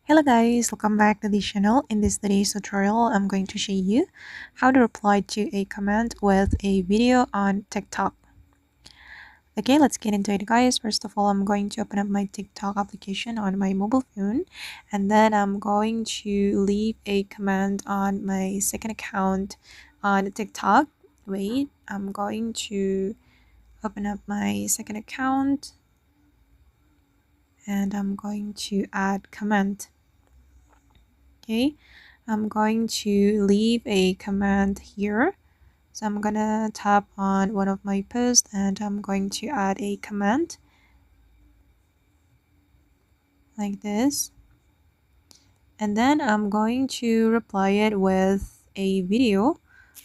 Hello guys, welcome back to the channel. In this today's tutorial, I'm going to show you how to reply to a comment with a video on TikTok. Okay, let's get into it guys. First of all, I'm going to open up my TikTok application on my mobile phone, and then I'm going to leave a comment on my second account on TikTok. Wait, I'm going to open up my second account and I'm going to add comment. Okay, I'm going to leave a comment here. So I'm gonna tap on one of my posts and I'm going to add a comment like this. And then I'm going to reply it with a video.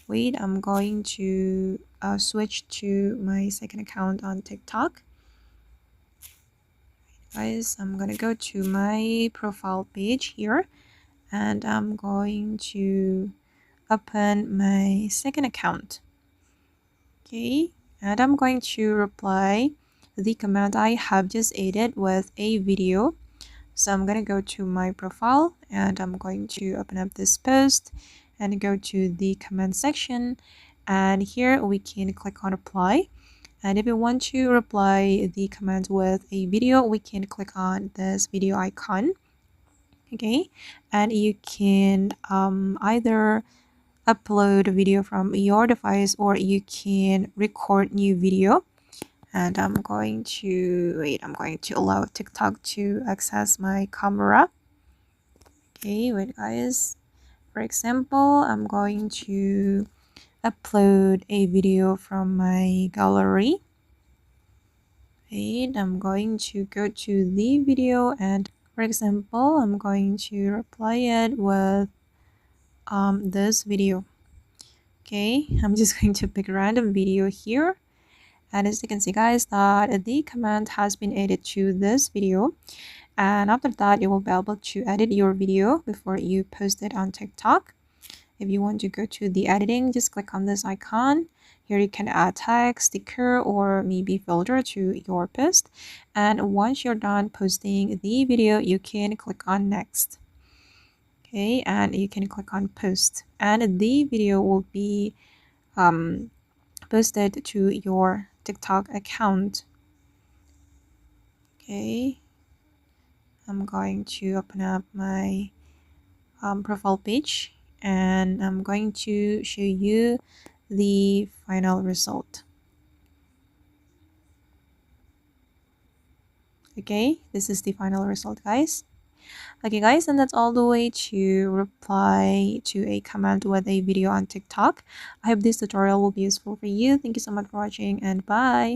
Wait, I'm going to switch to my second account on TikTok. Guys, I'm gonna go to my profile page here and I'm going to open my second account. Okay, and I'm going to reply the comment I have just added with a video. So I'm going to go to my profile and I'm going to open up this post and go to the comment section, and here we can click on reply. And if you want to reply the comment with a video, we can click on this video icon. Okay, and you can either upload a video from your device or you can record new video. And I'm going to allow TikTok to access my camera. Okay, wait guys. For example, I'm going to upload a video from my gallery. Wait, I'm going to go to the video, and for example, I'm going to reply it with this video. Okay, I'm just going to pick a random video here, and as you can see guys that the comment has been added to this video, and after that you will be able to edit your video before you post it on TikTok. If you want to go to the editing, just click on this icon. Here you can add text, sticker, or maybe filter to your post, and once you're done posting the video you can click on next. Okay, and you can click on post, and the video will be posted to your TikTok account. Okay, I'm going to open up my profile page and I'm going to show you the final result. Okay, this is the final result guys. Okay guys, and that's all the way to reply to a comment with a video on TikTok. I hope this tutorial will be useful for you. Thank you so much for watching and bye.